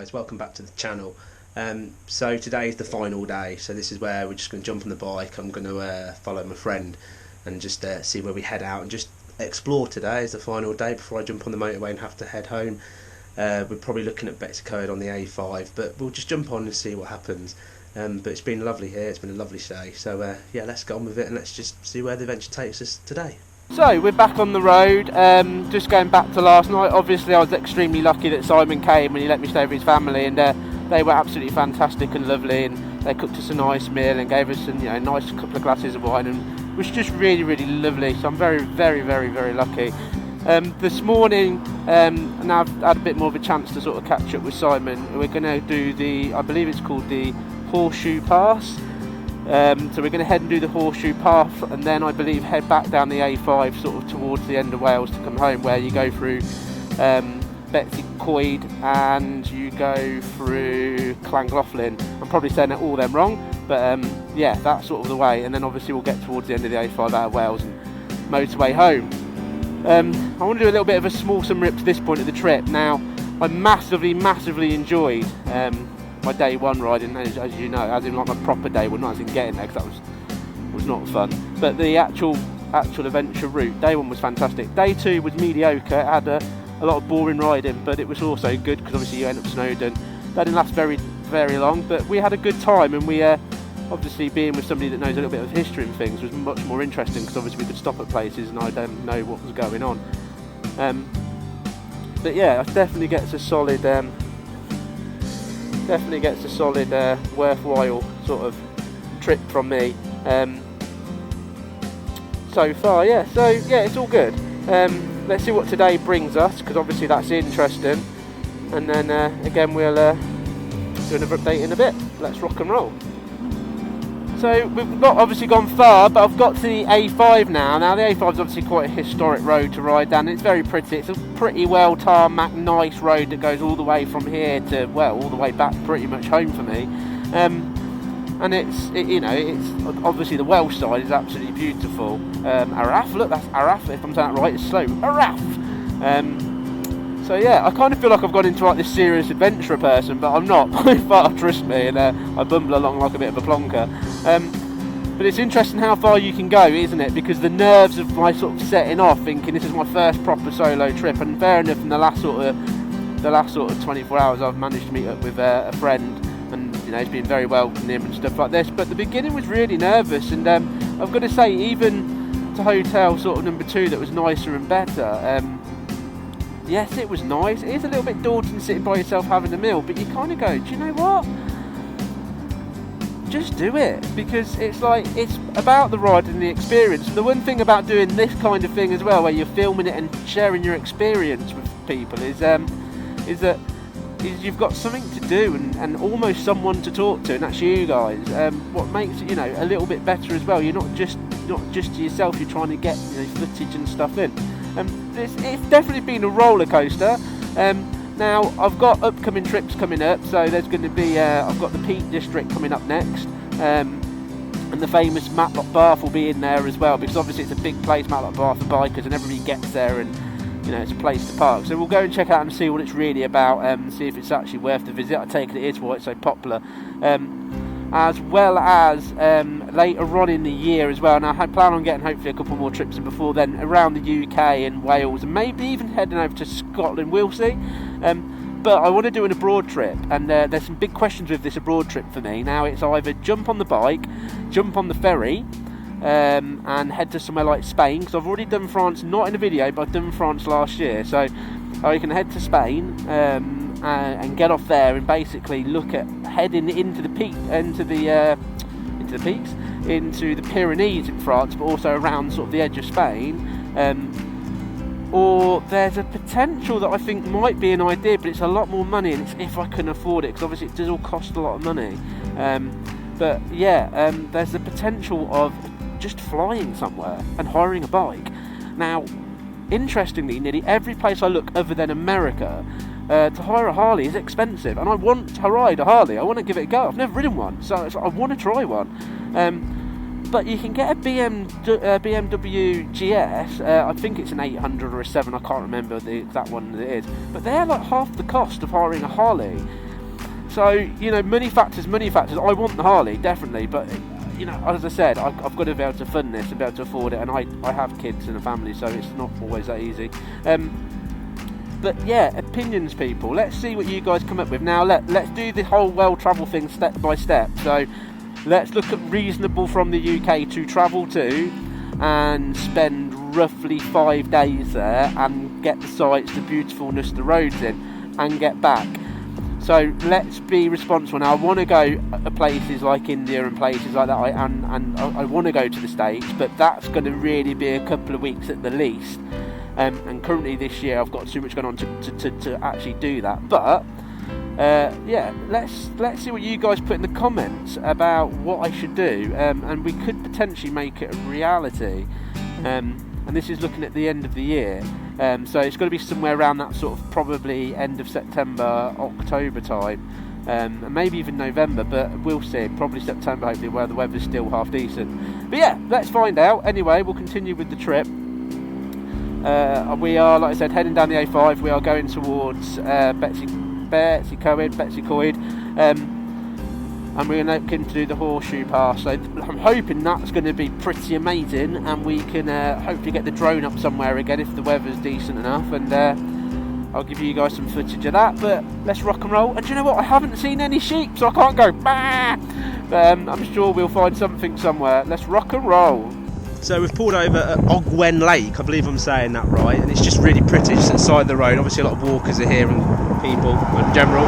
guys, welcome back to the channel. So today is the final day, so this is where we're just going to jump on the bike. I'm going to follow my friend and just see where we head out and just explore. Today is the final day before I jump on the motorway and have to head home. We're probably looking at Betticode on the A5, but we'll just jump on and see what happens. But it's been lovely here, it's been a lovely day, so yeah, let's get on with it and let's just see where the adventure takes us today. So we're back on the road, just going back to last night. Obviously I was extremely lucky that Simon came and he let me stay with his family, and they were absolutely fantastic and lovely, and they cooked us a nice meal and gave us a nice couple of glasses of wine, and it was just really, really lovely. So I'm very, very, very, very lucky. This morning, and I've had a bit more of a chance to sort of catch up with Simon. We're going to do I believe it's called the Horseshoe Pass. So we're going to head and do the Horseshoe Path, and then I believe head back down the A5 sort of towards the end of Wales to come home, where you go through Betticode and you go through Llangollen. I'm probably saying it all them wrong, but yeah, that's sort of the way, and then obviously we'll get towards the end of the A5 out of Wales and motorway home. I want to do a little bit of a small summary up to this point of the trip. Now, I massively enjoyed my day one riding, as you know, as in like my proper day one, not as in getting there, because that was not fun, but the actual adventure route. Day one was fantastic. Day two was mediocre. It had a lot of boring riding, but it was also good because obviously you end up snowed, and that didn't last very, very long, but we had a good time, and we obviously being with somebody that knows a little bit of history and things was much more interesting, because obviously we could stop at places and I don't know what was going on. But yeah, it definitely gets a solid worthwhile sort of trip from me so far. So yeah, it's all good. Let's see what today brings us, because obviously that's interesting, and then again we'll do another update in a bit. Let's rock and roll. So we've not obviously gone far, but I've got to the A5 now. Now the A5 is obviously quite a historic road to ride down. It's very pretty. It's a pretty well tarmac, nice road that goes all the way from here to, well, all the way back pretty much home for me. And it's obviously the Welsh side is absolutely beautiful. Araf, look, that's Araf, if I'm saying that right, it's slow. Araf! So yeah, I kind of feel like I've gone into like this serious adventurer person, but I'm not by far, trust me, and I bumble along like a bit of a plonker. But it's interesting how far you can go, isn't it? Because the nerves of my sort of setting off, thinking this is my first proper solo trip, and fair enough, in the last sort of 24 hours, I've managed to meet up with a friend, and he's been very welcoming and stuff like this. But the beginning was really nervous, and I've got to say, even to hotel sort of number 2, that was nicer and better. Yes, it was nice. It is a little bit daunting sitting by yourself having a meal, but you kind of go, do you know what? Just do it, because it's about the ride and the experience. The one thing about doing this kind of thing as well, where you're filming it and sharing your experience with people, is that you've got something to do and almost someone to talk to, and that's you guys. What makes it a little bit better as well. You're not just to yourself. You're trying to get footage and stuff in. It's definitely been a roller coaster. Now I've got upcoming trips coming up, so there's going to be I've got the Peak District coming up next, and the famous Matlock Bath will be in there as well, because obviously it's a big place, Matlock Bath, for bikers, and everybody gets there, and it's a place to park. So we'll go and check out and see what it's really about, and see if it's actually worth the visit. I take it is why it's so popular. As well as later on in the year as well. And I plan on getting hopefully a couple more trips in before then, around the UK and Wales, and maybe even heading over to Scotland, we'll see. But I want to do an abroad trip, and there's some big questions with this abroad trip for me. Now it's either jump on the bike, jump on the ferry, and head to somewhere like Spain, because I've already done France, not in a video, but I've done France last year, so I can head to Spain and get off there and basically look at heading into the Pyrenees in France, but also around sort of the edge of Spain. Or there's a potential that I think might be an idea, but it's a lot more money, and it's if I can afford it, because obviously it does all cost a lot of money. But yeah, there's the potential of just flying somewhere and hiring a bike. Now, interestingly, nearly every place I look other than America, to hire a Harley is expensive, and I want to ride a Harley. I want to give it a go. I've never ridden one, so I want to try one. But you can get a BMW GS, I think it's an 800 or a 7, I can't remember the exact one that it is, but they're like half the cost of hiring a Harley. So, you know, money factors. I want the Harley, definitely, but, you know, as I said, I've got to be able to fund this and be able to afford it, and I have kids and a family, so it's not always that easy. But yeah, opinions, people. Let's see what you guys come up with. Now, let's do the whole world travel thing step by step. So, let's look at reasonable from the UK to travel to and spend roughly 5 days there and get the sights, the beautifulness, the roads in, and get back. So let's be responsible. Now, I want to go to places like India and places like that, and I want to go to the States, but that's going to really be a couple of weeks at the least. And currently this year I've got too much going on to actually do that. But yeah, let's see what you guys put in the comments about what I should do, and we could potentially make it a reality. And this is looking at the end of the year, so it's going to be somewhere around that sort of probably end of September, October time, and maybe even November, but we'll see. Probably September, hopefully, where the weather's still half decent. But yeah, let's find out. Anyway, we'll continue with the trip. We are, like I said, heading down the A5. We are going towards Betsy Coed, and we're looking to do the horseshoe pass. So I'm hoping that's going to be pretty amazing, and we can hopefully get the drone up somewhere again if the weather's decent enough, and I'll give you guys some footage of that. But let's rock and roll. And do you know what? I haven't seen any sheep, so I can't go bah! But I'm sure we'll find something somewhere. Let's rock and roll. So we've pulled over at Ogwen Lake, I believe I'm saying that right, and it's just really pretty, just at the side of the road. Obviously a lot of walkers are here and people in general.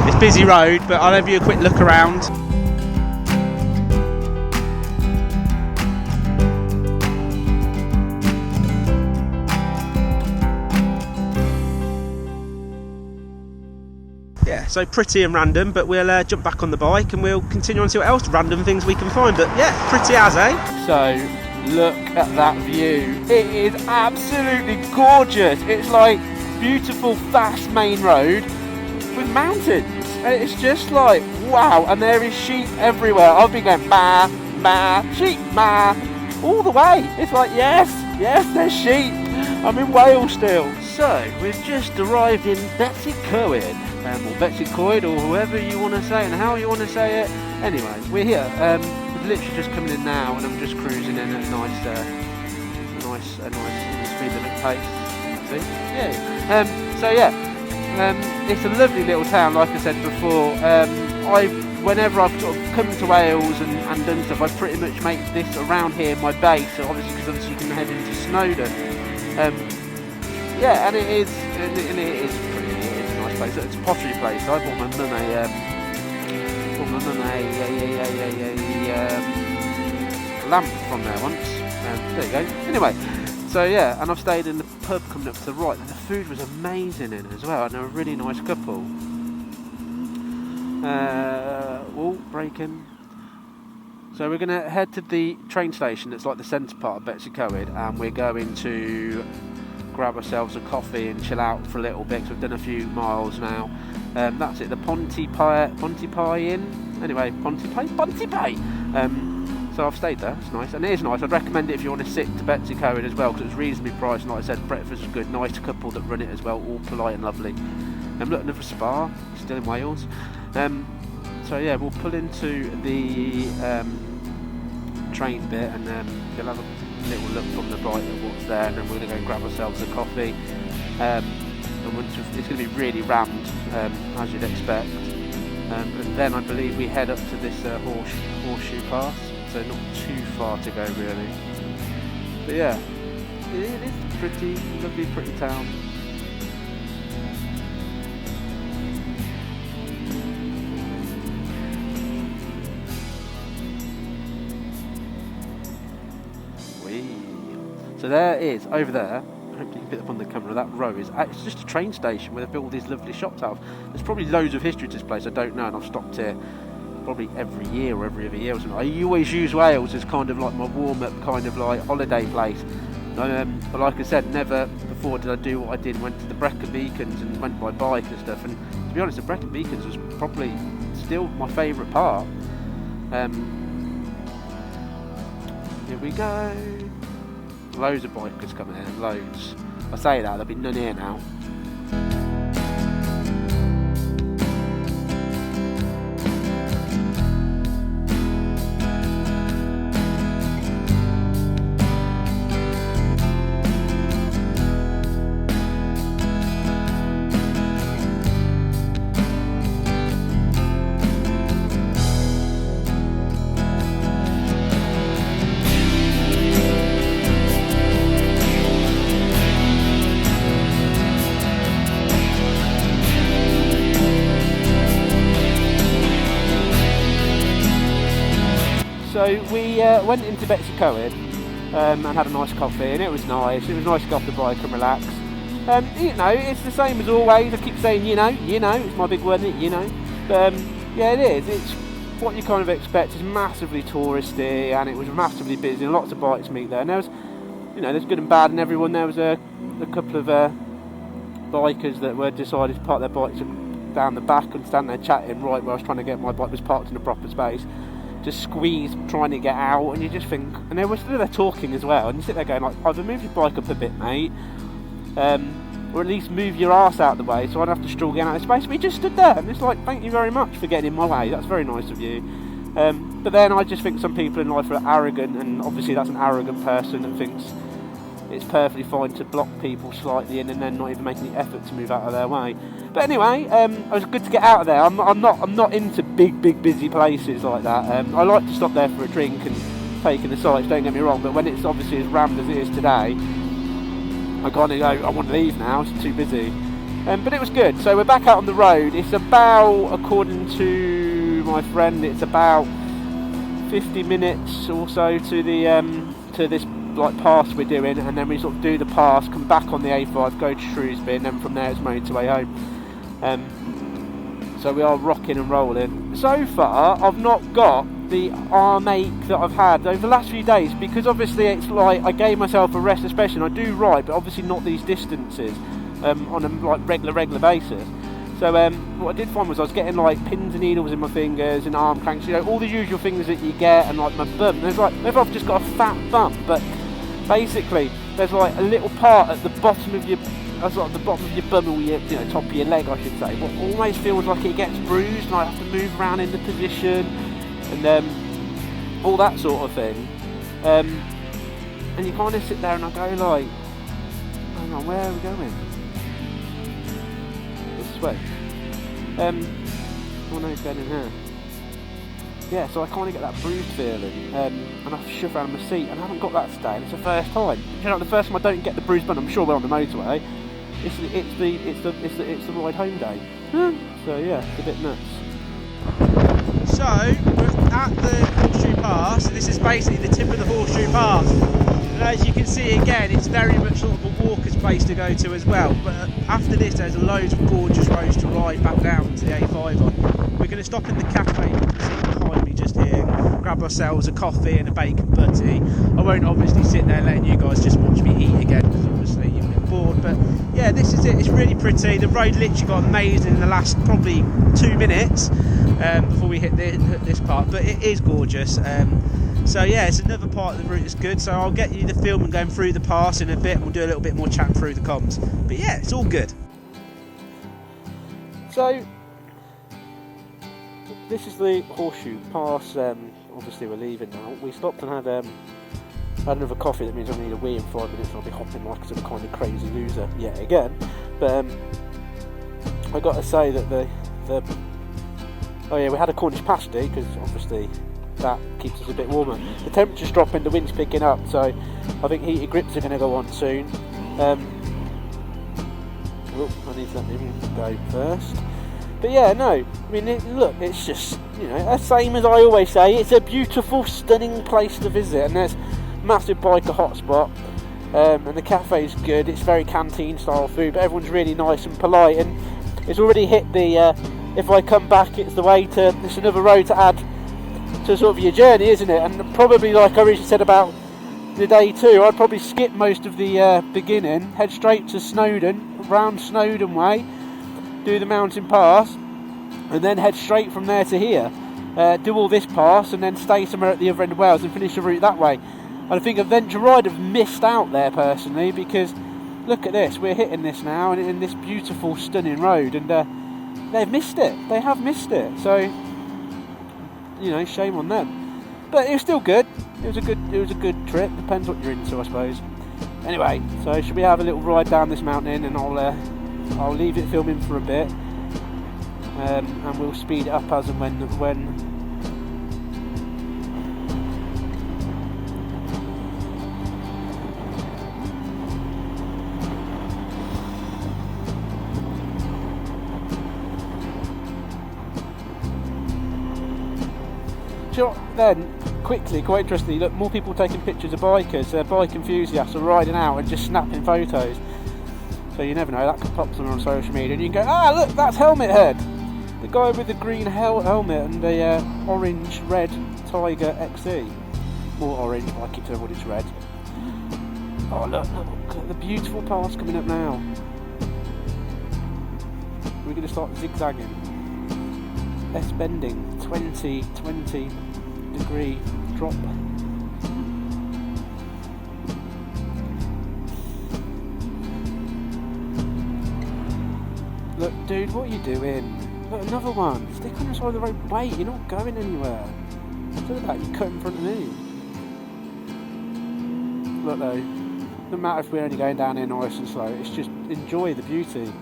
It's a busy road, but I'll have you a quick look around. Yeah, so pretty and random, but we'll jump back on the bike and we'll continue on to see what else random things we can find. But yeah, pretty as, eh? So look at that view. It is absolutely gorgeous. It's like beautiful fast main road with mountains, and it's just like wow. And there is sheep everywhere. I've been going ma ma sheep ma all the way. It's like yes there's sheep. I'm in Wales still. So we've just arrived in Betsy Coed, or Betsy Coed, or whoever you want to say and how you want to say it. Anyway, we're here. We're literally just coming in now, and I'm just cruising in at a nice speed limit pace. See? Yeah. So yeah, it's a lovely little town. Like I said before, whenever I've sort of come to Wales and done stuff, I pretty much make this around here my base. So obviously you can head into Snowdon. Yeah, and it is pretty. It's a nice place. It's a pottery place. I bought my mum a lamp from there once. There you go. Anyway, so yeah, and I've stayed in the pub coming up to the right. And the food was amazing in it as well, and they're a really nice couple. Breaking. So we're going to head to the train station that's like the centre part of Betsy Coed, and we're going to grab ourselves a coffee and chill out for a little bit, because we've done a few miles now. That's it, the Pontypie Inn. Anyway, Pontypie. So I've stayed there, it's nice, and it is nice. I'd recommend it if you want to sit to Betsy Coed as well, because it's reasonably priced, and like I said, breakfast was good, nice couple that run it as well, all polite and lovely. Look, another spa, still in Wales. So yeah, we'll pull into the train bit, and we'll have a little look from the right at what's there, and then we're going to go and grab ourselves a coffee. And it's going to be really rammed, as you'd expect. And then I believe we head up to this horseshoe pass, so not too far to go really. But yeah, it is pretty lovely, pretty town. So there is, over there, hopefully you can pick up on the camera, that row is, it's just a train station where they've built all these lovely shops out of. There's probably loads of history to this place, I don't know, and I've stopped here probably every year or every other year or something. I always use Wales as kind of like my warm-up kind of like holiday place. But like I said, never before did I do what I did, went to the Brecon Beacons and went by bike and stuff, and to be honest, the Brecon Beacons was probably still my favourite part. Here we go. Loads of bikers coming in, loads. I say that, there'll be none here now. So we went into Betsy Cohen and had a nice coffee, and it was nice. It was nice to go off the bike and relax. It's the same as always. I keep saying, it's my big word, But yeah, it is. It's what you kind of expect. It's massively touristy, and it was massively busy, and lots of bikes meet there. And there was, there's good and bad in everyone. There was a couple of bikers that were decided to park their bikes down the back and stand there chatting right where I was trying to get my bike was parked in a proper space. Just squeeze trying to get out, and you just think, and they were still there talking as well, and you sit there going like, either move your bike up a bit, mate, or at least move your arse out of the way so I don't have to struggle getting out of space. But he just stood there, and it's like, thank you very much for getting in my way, that's very nice of you. But then I just think some people in life are arrogant, and obviously that's an arrogant person that thinks it's perfectly fine to block people slightly in and then not even make any effort to move out of their way. But anyway, it was good to get out of there. I'm not into big busy places like that. I like to stop there for a drink and take in the sights, don't get me wrong, but when it's obviously as rammed as it is today, I kind of go, I want to leave now, it's too busy. But it was good. So we're back out on the road. It's about, according to my friend, it's about 50 minutes or so to the to this like pass we're doing, and then we sort of do the pass, come back on the A5, go to Shrewsbury, and then from there it's motorway home. So we are rocking and rolling. So far I've not got the arm ache that I've had over the last few days, because obviously it's like I gave myself a rest, especially, and I do ride, but obviously not these distances on a like regular basis. So what I did find was I was getting like pins and needles in my fingers and arm cramps, all the usual things that you get, and like my bum. There's like, maybe I've just got a fat bum, but basically there's like a little part at the bottom of your, the bottom of your bum, or your, top of your leg, I should say, what always feels like it gets bruised, and I have to move around in the position, and all that sort of thing. And you kind of sit there and I go like, hang on, where are we going? This way. Oh no, it's going in here. Yeah, so I kind of get that bruised feeling, and I shove around my seat, and I haven't got that today, and it's the first time. The first time I don't get the bruised bum. I'm sure we're on the motorway. It's the ride home day. So yeah, it's a bit nuts. So we're at the Horseshoe Pass. This is basically the tip of the Horseshoe Pass, and as you can see again, it's very much sort of a walker's place to go to as well. But after this, there's loads of gorgeous roads to ride back down to the A5 on. We're going to stop in the cafe you can see behind me just here, grab ourselves a coffee and a bacon butty. I won't obviously sit there letting you guys just watch me eat again, because obviously you'll get bored. But yeah, this is it. It's really pretty. The road literally got amazing in the last probably 2 minutes before we hit this part, but it is gorgeous. So yeah, it's another part of the route that's good. So I'll get you the film and going through the pass in a bit, and we'll do a little bit more chat through the comms. But yeah, it's all good. So this is the Horseshoe Pass. Obviously we're leaving now. We stopped and had another coffee. That means I need a wee in 5 minutes, and I'll be hopping like some kind of crazy loser yet again. But I got to say that we had a Cornish pasty, because obviously that keeps us a bit warmer. The temperature's dropping, the wind's picking up, so I think heated grips are going to go on soon. I need to let him go first. But yeah, no, I mean, look, it's just, the same as I always say, it's a beautiful, stunning place to visit, and there's massive biker hotspot, and the cafe's good. It's very canteen style food, but everyone's really nice and polite, and it's already hit the, if I come back, it's another road to add to sort of your journey, isn't it? And probably, like I originally said about the day 2, I'd probably skip most of the beginning, head straight to Snowdon, round Snowdon way, do the mountain pass, and then head straight from there to here, do all this pass, and then stay somewhere at the other end of Wales and finish the route that way. And I think Adventure Ride have missed out there personally, because look at this, we're hitting this now, and in this beautiful, stunning road, and they've missed it. They have missed it. So, shame on them. But it was still good. It was a good trip. Depends what you're into, I suppose. Anyway, so should we have a little ride down this mountain, and I'll leave it filming for a bit, and we'll speed it up as and when. then, quickly, quite interestingly, look, more people taking pictures of bikers, bike enthusiasts are riding out and just snapping photos. So you never know, that could pop something on social media and you can go, look, that's Helmet Head! The guy with the green helmet and the orange-red Tiger XE. More orange, I keep telling what it's red. Oh look at the beautiful pass coming up now. We're going to start zigzagging. S-bending, 20 degree drop. Look, dude, what are you doing? Look, another one. Stick on the side of the road. Wait, you're not going anywhere. Look at that, you cut in front of me. Look though, no matter if we're only going down here nice and slow, it's just enjoy the beauty.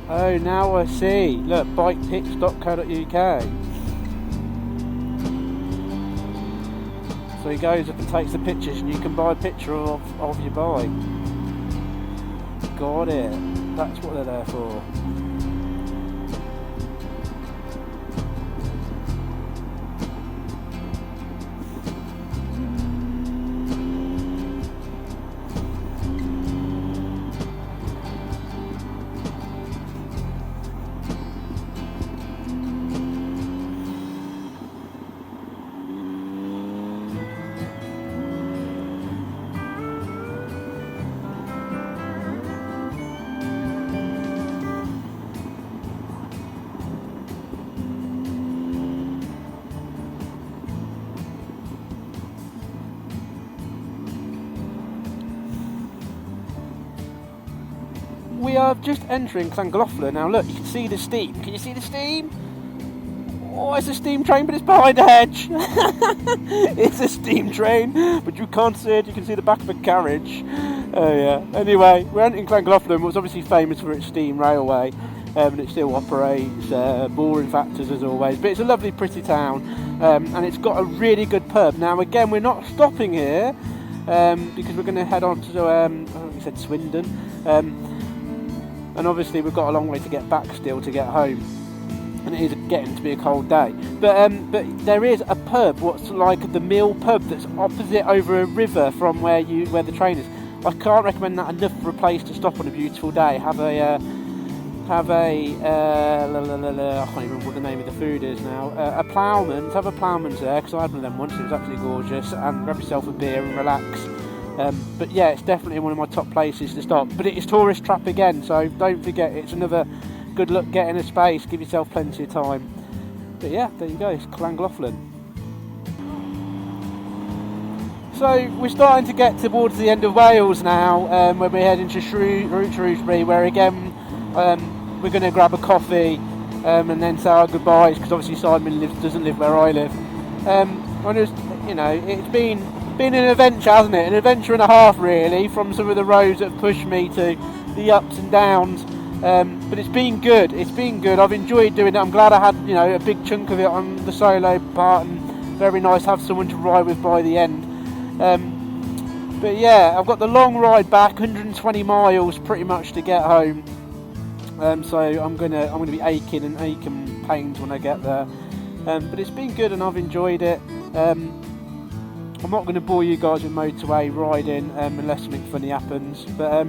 Oh, now I see. Look, bikepics.co.uk. So he goes up and takes the pictures and you can buy a picture of your bike. Got it. That's what they're there for. We are just entering Llangollen now. Look, you can see the steam. Can you see the steam? Oh, it's a steam train, but it's behind a hedge. It's a steam train, but you can't see it. You can see the back of a carriage. Oh yeah. Anyway, we're entering Llangollen, which was obviously famous for its steam railway, and it still operates. Boring factors as always, but it's a lovely, pretty town, and it's got a really good pub. Now, again, we're not stopping here because we're going to head on to I think we said Swindon. And obviously we've got a long way to get back still to get home, and it is getting to be a cold day. But there is a pub, what's like the Mill pub, that's opposite over a river from where the train is. I can't recommend that enough for a place to stop on a beautiful day. I can't even remember what the name of the food is now. A ploughman's. Have a ploughman's there, because I had one of them once. It was absolutely gorgeous, and grab yourself a beer and relax. But yeah, it's definitely one of my top places to stop. But it is tourist trap again, so don't forget, it's another good look, get in a space, give yourself plenty of time. But yeah, there you go, it's Llangollen. So we're starting to get towards the end of Wales now, when we're heading to Shrewsbury, where again we're going to grab a coffee and then say our goodbyes, because obviously Simon doesn't live where I live. It's been an adventure, hasn't it? An adventure and a half, really, from some of the roads that have pushed me to the ups and downs. But it's been good. It's been good. I've enjoyed doing it. I'm glad I had, a big chunk of it on the solo part, and very nice to have someone to ride with by the end. But yeah, I've got the long ride back, 120 miles pretty much to get home. So I'm gonna be aching and pains when I get there. But it's been good and I've enjoyed it. I'm not going to bore you guys with motorway riding unless something funny happens. But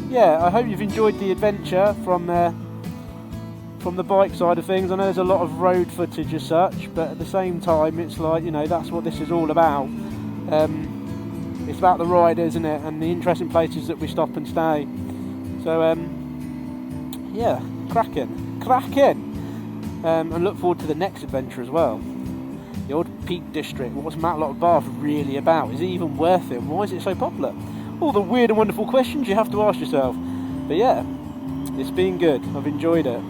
yeah, I hope you've enjoyed the adventure from the bike side of things. I know there's a lot of road footage as such, but at the same time, it's like, that's what this is all about. It's about the ride, isn't it? And the interesting places that we stop and stay. So yeah, cracking. And look forward to the next adventure as well. The old Peak District. What's Matlock Bath really about? Is it even worth it? Why is it so popular? All the weird and wonderful questions you have to ask yourself. But yeah, it's been good. I've enjoyed it.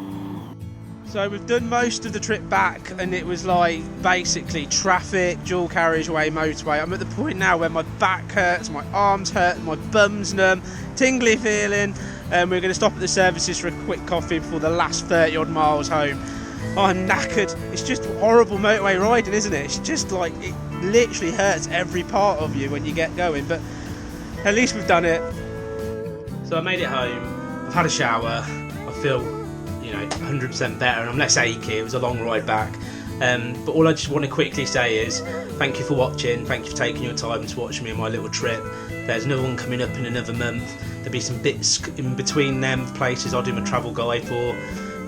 So we've done most of the trip back, and it was like basically traffic, dual carriageway, motorway. I'm at the point now where my back hurts, my arms hurt, my bum's numb, tingly feeling, and we're going to stop at the services for a quick coffee before the last 30 odd miles home. I'm knackered. It's just horrible motorway riding, isn't it? It's just like, it literally hurts every part of you when you get going, but at least we've done it. So I made it home, I've had a shower, I feel 100% better and I'm less achy. It was a long ride back, but all I just want to quickly say is thank you for watching, thank you for taking your time to watch me on my little trip. There's another one coming up in another month. There'll be some bits in between them, places I'll do my travel guide for,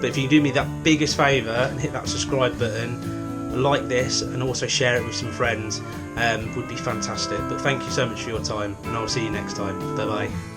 but if you can do me that biggest favour and hit that subscribe button, like this and also share it with some friends, would be fantastic. But thank you so much for your time, and I'll see you next time. Bye bye.